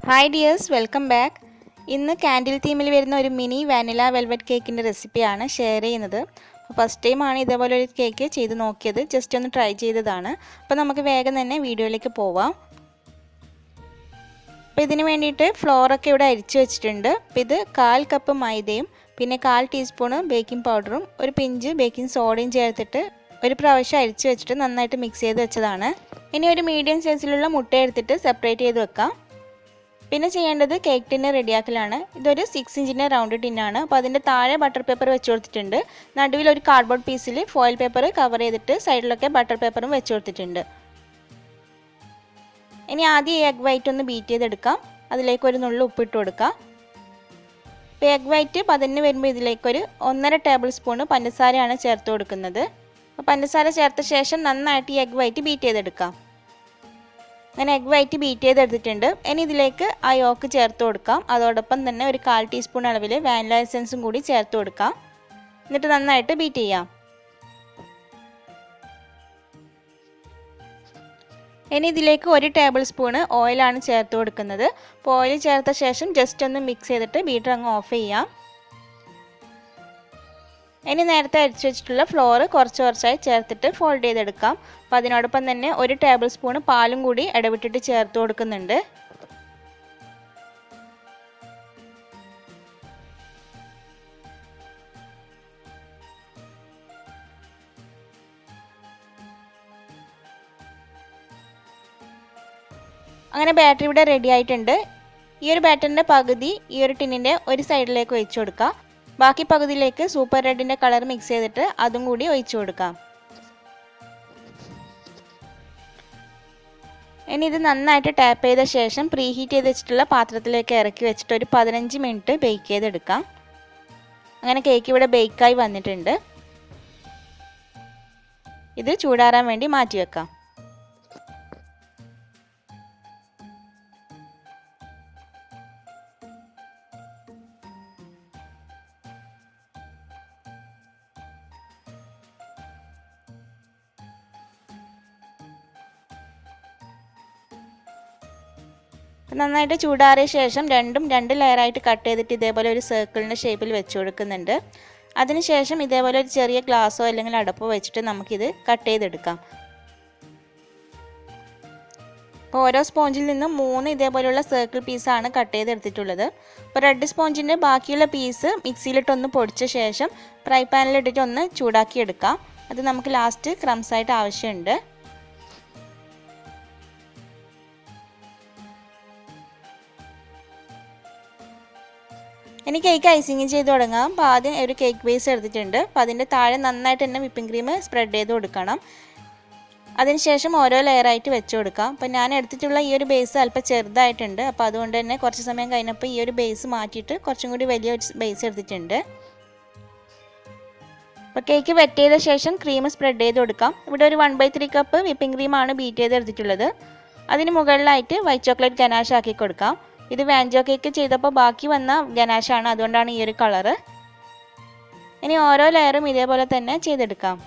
Hi dears, welcome back. ഇന്ന് candle തീമിൽ വരുന്ന ഒരു മിനി വാനില വെൽവെറ്റ് കേക്കിന്റെ റെസിപ്പിയാണ് ഷെയർ ചെയ്യുന്നത്. ഫസ്റ്റ് ടൈം ആണ് ഇതേപോലെ ഒരു കേക്ക് ചെയ്തു നോക്കിയത്. ജസ്റ്റ് ഒന്ന് ട്രൈ ചെയ്തതാണ്. അപ്പോൾ നമുക്ക് വേഗം തന്നെ വീഡിയോയിലേക്ക് പോവാം. അപ്പോൾ ഇതിനു വേണ്ടിയിട്ട് ഫ്ലോർ ഒക്കെ ഇവിടെ അരിച്ചു വെച്ചിട്ടുണ്ട്. അപ്പോൾ ഇത് 1/4 കപ്പ് മൈദയും പിന്നെ 1/4 ടീസ്പൂൺ ബേക്കിംഗ് പൗഡറും ഒരു പിഞ്ച് ബേക്കിംഗ് സോഡയും ചേർത്തിട്ട് ഒരു പ്രാവശ്യം അരിച്ചു വെച്ചിട്ട് നന്നായിട്ട് മിക്സ് ചെയ്ത് വെച്ചതാണ്. ഇനി ഒരു മീഡിയം സൈസിലുള്ള മുട്ട എടുത്തിട്ട് സെപ്പറേറ്റ് ചെയ്ത് വെക്കാം. പിന്നെ ചെയ്യേണ്ടത് കേക്ക് ടിന്ന് റെഡിയാക്കലാണ്. ഇതൊരു 6 ഇഞ്ചിൻ്റെ റൗണ്ട് ടിന്നാണ്. അപ്പോൾ അതിൻ്റെ താഴെ ബട്ടർ പേപ്പർ വെച്ച് കൊടുത്തിട്ടുണ്ട്. നടുവിൽ ഒരു കാർഡ്ബോർഡ് പീസിൽ ഫോയിൽ പേപ്പർ കവർ ചെയ്തിട്ട് സൈഡിലൊക്കെ ബട്ടർ പേപ്പറും വെച്ച് കൊടുത്തിട്ടുണ്ട്. ഇനി ആദ്യം എഗ് വൈറ്റ് ഒന്ന് ബീറ്റ് ചെയ്തെടുക്കാം. അതിലേക്ക് ഒരു നുള്ളു ഉപ്പിട്ട് കൊടുക്കാം. ഇപ്പോൾ എഗ് വൈറ്റ് പതിന് വരുമ്പോൾ ഇതിലേക്കൊരു 1.5 ടേബിൾ സ്പൂൺ പഞ്ചസാരയാണ് ചേർത്ത് കൊടുക്കുന്നത്. അപ്പോൾ പഞ്ചസാര ചേർത്ത ശേഷം നന്നായിട്ട് ഈ എഗ് വൈറ്റ് ബീറ്റ് ചെയ്തെടുക്കാം. അങ്ങനെ എഗ് വൈറ്റ് ബീറ്റ് ചെയ്തെടുത്തിട്ടുണ്ട്. ഇനി ഇതിലേക്ക് ആ യോക്ക് ചേർത്ത് കൊടുക്കാം. അതോടൊപ്പം തന്നെ ഒരു 1/4 ടീസ്പൂൺ അളവിൽ വാനില എസൻസും കൂടി ചേർത്ത് കൊടുക്കാം. എന്നിട്ട് നന്നായിട്ട് ബീറ്റ് ചെയ്യാം. ഇനി ഇതിലേക്ക് 1 ടേബിൾ സ്പൂൺ ഓയിലാണ് ചേർത്ത് കൊടുക്കുന്നത്. അപ്പോൾ ഓയിൽ ചേർത്ത ശേഷം ജസ്റ്റ് ഒന്ന് മിക്സ് ചെയ്തിട്ട് ബീറ്റർ അങ്ങ് ഓഫ് ചെയ്യാം. ഇനി നേരത്തെ അരിച്ചു വെച്ചിട്ടുള്ള ഫ്ലോർ കുറച്ചായി ചേർത്തിട്ട് ഫോൾഡ് ചെയ്തെടുക്കാം. അപ്പോൾ അതിനോടൊപ്പം തന്നെ 1 ടേബിൾ സ്പൂൺ പാലും കൂടി ഇടവിട്ടിട്ട് ചേർത്ത് കൊടുക്കുന്നുണ്ട്. അങ്ങനെ ബാറ്റർ ഇവിടെ റെഡി ആയിട്ടുണ്ട്. ഈ ഒരു ബാറ്ററിൻ്റെ പകുതി ഈ ഒരു ടിന്നിൻ്റെ ഒരു സൈഡിലേക്ക് ഒഴിച്ചു കൊടുക്കാം. ബാക്കി പകുതിയിലേക്ക് സൂപ്പർ റെഡിൻ്റെ കളർ മിക്സ് ചെയ്തിട്ട് അതും കൂടി ഒഴിച്ചു കൊടുക്കാം. ഇനി ഇത് നന്നായിട്ട് ടാപ്പ് ചെയ്ത ശേഷം പ്രീ ഹീറ്റ് ചെയ്ത് വെച്ചിട്ടുള്ള പാത്രത്തിലേക്ക് ഇറക്കി വെച്ചിട്ട് ഒരു 15 മിനിറ്റ് ബേക്ക് ചെയ്തെടുക്കാം. അങ്ങനെ കേക്ക് ഇവിടെ ബേക്കായി വന്നിട്ടുണ്ട്. ഇത് ചൂടാറാൻ വേണ്ടി മാറ്റി വെക്കാം. നന്നായിട്ട് ചൂടാറിയ ശേഷം രണ്ടും 2 ലെയറായിട്ട് കട്ട് ചെയ്തിട്ട് ഇതേപോലെ ഒരു സർക്കിളിൻ്റെ ഷേപ്പിൽ വെച്ച് കൊടുക്കുന്നുണ്ട്. അതിനുശേഷം ഇതേപോലെ ഒരു ചെറിയ ഗ്ലാസ്സോ അല്ലെങ്കിൽ അടപ്പോ വെച്ചിട്ട് നമുക്കിത് കട്ട് ചെയ്തെടുക്കാം. അപ്പോൾ ഓരോ സ്പോഞ്ചിൽ നിന്നും 3 ഇതേപോലെയുള്ള സർക്കിൾ പീസാണ് കട്ട് ചെയ്തെടുത്തിട്ടുള്ളത്. അപ്പോൾ റെഡ് സ്പോഞ്ചിൻ്റെ ബാക്കിയുള്ള പീസ് മിക്സിയിലിട്ടൊന്ന് പൊടിച്ച ശേഷം ഫ്രൈ പാനിലിട്ടിട്ട് ഒന്ന് ചൂടാക്കി എടുക്കാം. അത് നമുക്ക് ലാസ്റ്റ് ക്രംസ് ആയിട്ട് ആവശ്യമുണ്ട്. ഇനി കേക്ക് ഐസിങ് ചെയ്ത് തുടങ്ങാം. അപ്പോൾ ആദ്യം ഒരു കേക്ക് ബേസ് എടുത്തിട്ടുണ്ട്. അപ്പോൾ അതിൻ്റെ താഴെ നന്നായിട്ട് തന്നെ വിപ്പിംഗ് ക്രീം സ്പ്രെഡ് ചെയ്ത് കൊടുക്കണം. അതിനുശേഷം ഓരോ ലെയറായിട്ട് വെച്ച് കൊടുക്കാം. അപ്പോൾ ഞാൻ എടുത്തിട്ടുള്ള ഈ ഒരു ബേസ് അല്പം ചെറുതായിട്ടുണ്ട്. അപ്പോൾ അതുകൊണ്ട് തന്നെ കുറച്ച് സമയം കഴിഞ്ഞപ്പോൾ ഈ ഒരു ബേസ് മാറ്റിയിട്ട് കുറച്ചും കൂടി വലിയ ബേസ് എടുത്തിട്ടുണ്ട്. അപ്പോൾ കേക്ക് വെറ്റ് ചെയ്ത ശേഷം ക്രീം സ്പ്രെഡ് ചെയ്ത് കൊടുക്കാം. ഇവിടെ ഒരു 1/3 കപ്പ് വിപ്പിംഗ് ക്രീമാണ് ബീറ്റ് ചെയ്തെടുത്തിട്ടുള്ളത്. അതിന് മുകളിലായിട്ട് വൈറ്റ് ചോക്ലേറ്റ് ഗനാഷ് ആക്കി കൊടുക്കാം. ഇത് വാൻജോ കേക്ക് ചെയ്തപ്പോൾ ബാക്കി വന്ന ഗനാഷാണ്, അതുകൊണ്ടാണ് ഈ ഒരു കളറ്. ഇനി ഓരോ ലെയറും ഇതേപോലെ തന്നെ ചെയ്തെടുക്കാം.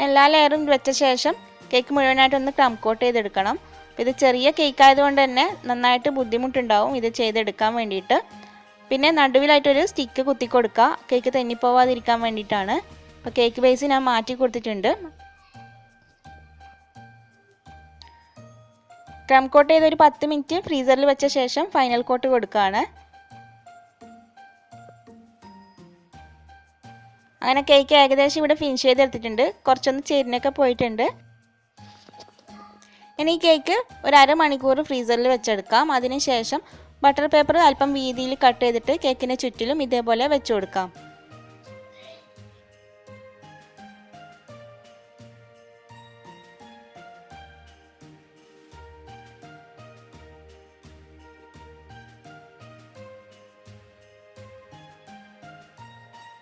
എല്ലാ ലെയറും വെച്ച ശേഷം കേക്ക് മുഴുവനായിട്ടൊന്ന് ക്രം കോട്ട് ചെയ്തെടുക്കണം. ഇത് ചെറിയ കേക്ക് ആയതുകൊണ്ട് തന്നെ നന്നായിട്ട് ബുദ്ധിമുട്ടുണ്ടാവും ഇത് ചെയ്തെടുക്കാൻ വേണ്ടിയിട്ട്. പിന്നെ നടുവിലായിട്ടൊരു സ്റ്റിക്ക് കുത്തി കൊടുക്കുക, കേക്ക് തെന്നിപ്പോവാതിരിക്കാൻ വേണ്ടിയിട്ടാണ്. അപ്പോൾ കേക്ക് ബേസ് ഞാൻ മാറ്റി കൊടുത്തിട്ടുണ്ട്. ക്രം കോട്ട് ചെയ്ത് ഒരു 10 മിനിറ്റ് ഫ്രീസറിൽ വെച്ച ശേഷം ഫൈനൽ കോട്ട് കൊടുക്കുകയാണ്. അങ്ങനെ കേക്ക് ഏകദേശം ഇവിടെ ഫിനിഷ് ചെയ്തെടുത്തിട്ടുണ്ട്. കുറച്ചൊന്ന് ചേരിനൊക്കെ പോയിട്ടുണ്ട്. ഇനി ഈ കേക്ക് ഒരു 1/2 മണിക്കൂർ ഫ്രീസറിൽ വെച്ചെടുക്കാം. അതിനുശേഷം ബട്ടർ പേപ്പർ അല്പം വീതിയിൽ കട്ട് ചെയ്തിട്ട് കേക്കിന് ചുറ്റിലും ഇതേപോലെ വെച്ച് കൊടുക്കാം.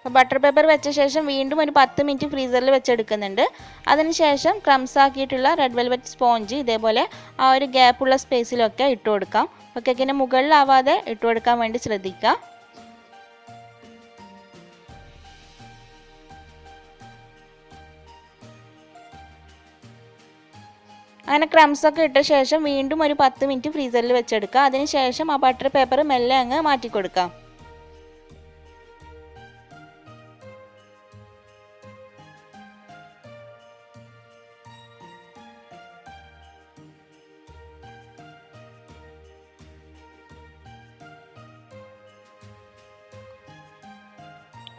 അപ്പോൾ ബട്ടർ പേപ്പർ വെച്ച ശേഷം വീണ്ടും ഒരു 10 മിനിറ്റ് ഫ്രീസറിൽ വെച്ചെടുക്കുന്നുണ്ട്. അതിനുശേഷം ക്രംസ് ആക്കിയിട്ടുള്ള റെഡ് വെൽവെറ്റ് സ്പോഞ്ച് ഇതേപോലെ ആ ഒരു ഗ്യാപ്പുള്ള സ്പേസിലൊക്കെ ഇട്ട് കൊടുക്കാം. അപ്പോൾ കേക്കിൻ്റെ മുകളിലാവാതെ ഇട്ട് കൊടുക്കാൻ വേണ്ടി ശ്രദ്ധിക്കുക. അങ്ങനെ ക്രംസ് ഒക്കെ ഇട്ട ശേഷം വീണ്ടും ഒരു 10 മിനിറ്റ് ഫ്രീസറിൽ വെച്ചെടുക്കുക. അതിനുശേഷം ആ ബട്ടർ പേപ്പർ മെല്ലെ അങ്ങ് മാറ്റി കൊടുക്കാം.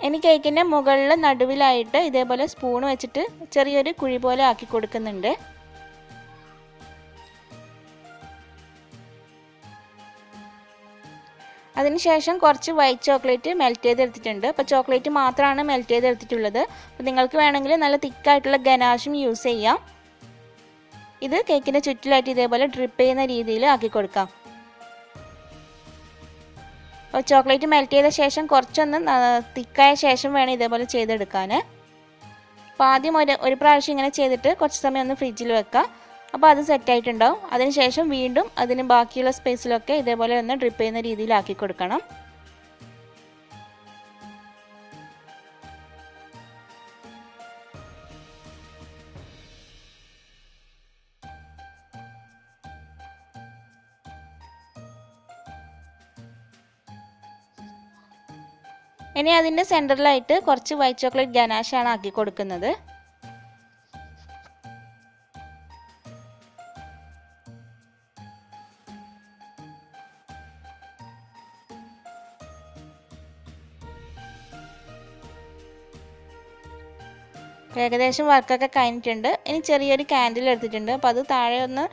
ഇനി കേക്കിൻ്റെ മുകളിൽ നടുവിലായിട്ട് ഇതേപോലെ സ്പൂൺ വെച്ചിട്ട് ചെറിയൊരു കുഴി പോലെ ആക്കി കൊടുക്കുന്നുണ്ട്. അതിനുശേഷം കുറച്ച് വൈറ്റ് ചോക്ലേറ്റ് മെൽറ്റ് ചെയ്തെടുത്തിട്ടുണ്ട്. അപ്പോൾ ചോക്ലേറ്റ് മാത്രമാണ് മെൽറ്റ് ചെയ്തെടുത്തിട്ടുള്ളത്. അപ്പോൾ നിങ്ങൾക്ക് വേണമെങ്കിൽ നല്ല തിക്കായിട്ടുള്ള ഗനാഷും യൂസ് ചെയ്യാം. ഇത് കേക്കിൻ്റെ ചുറ്റിലായിട്ട് ഇതേപോലെ ഡ്രിപ്പ് ചെയ്യുന്ന രീതിയിൽ ആക്കി കൊടുക്കാം. അപ്പോൾ ചോക്ലേറ്റ് മെൽറ്റ് ചെയ്ത ശേഷം കുറച്ചൊന്ന് തിക്കായ ശേഷം വേണം ഇതേപോലെ ചെയ്തെടുക്കാൻ. അപ്പോൾ ആദ്യം ഒരു പ്രാവശ്യം ഇങ്ങനെ ചെയ്തിട്ട് കുറച്ച് സമയം ഒന്ന് ഫ്രിഡ്ജിൽ വെക്കാം. അപ്പോൾ അത് സെറ്റായിട്ടുണ്ടാവും. അതിനുശേഷം വീണ്ടും അതിന് ബാക്കിയുള്ള സ്പേസിലൊക്കെ ഇതേപോലെ ഒന്ന് ഡ്രിപ്പ് ചെയ്യുന്ന രീതിയിലാക്കി കൊടുക്കണം. ഇനി അതിൻ്റെ സെൻറ്ററിലായിട്ട് കുറച്ച് വൈറ്റ് ചോക്ലേറ്റ് ഗനാഷാണ് ആക്കി കൊടുക്കുന്നത്. ഏകദേശം വർക്കൊക്കെ കഴിഞ്ഞിട്ടുണ്ട്. ഇനി ചെറിയൊരു ക്യാൻഡിൽ എടുത്തിട്ടുണ്ട്. അപ്പോൾ അത് താഴെ ഒന്ന്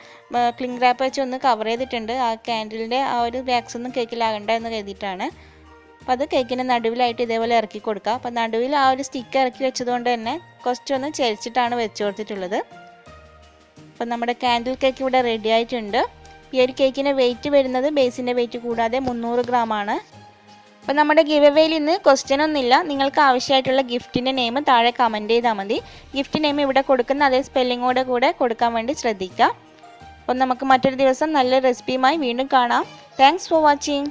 ക്ലിംഗ് റാപ്പ് വെച്ച് ഒന്ന് കവർ ചെയ്തിട്ടുണ്ട്. ആ ക്യാൻഡിലിൻ്റെ ആ ഒരു വാക്സ് ഒന്നും കേക്കിലാകണ്ട എന്ന് കരുതിയിട്ടാണ്. അപ്പോൾ അത് കേക്കിൻ്റെ നടുവിലായിട്ട് ഇതേപോലെ ഇറക്കി കൊടുക്കുക. അപ്പോൾ നടുവിൽ ആ ഒരു സ്റ്റിക്ക് ഇറക്കി വെച്ചതുകൊണ്ട് തന്നെ കുറച്ചൊന്ന് ചരിച്ചിട്ടാണ് വെച്ച് കൊടുത്തിട്ടുള്ളത്. അപ്പോൾ നമ്മുടെ ക്യാൻഡിൽ കേക്ക് ഇവിടെ റെഡി ആയിട്ടുണ്ട്. ഈ ഒരു കേക്കിൻ്റെ വെയിറ്റ് വരുന്നത് ബേസിൻ്റെ വെയിറ്റ് കൂടാതെ 300 ഗ്രാമാണ്. അപ്പോൾ നമ്മുടെ ഗിവ് അവേയിൽ ഇന്ന് ക്വസ്റ്റ്യൻ ഒന്നുമില്ല. നിങ്ങൾക്ക് ആവശ്യമായിട്ടുള്ള ഗിഫ്റ്റിൻ്റെ നെയിം താഴെ കമൻറ്റ് ചെയ്താൽ മതി. ഗിഫ്റ്റ് നെയിം ഇവിടെ കൊടുക്കുന്ന അതേ സ്പെല്ലിങ്ങോടെ കൂടെ കൊടുക്കാൻ വേണ്ടി ശ്രദ്ധിക്കുക. അപ്പോൾ നമുക്ക് മറ്റൊരു ദിവസം നല്ല റെസിപ്പിയുമായി വീണ്ടും കാണാം. Thanks for watching.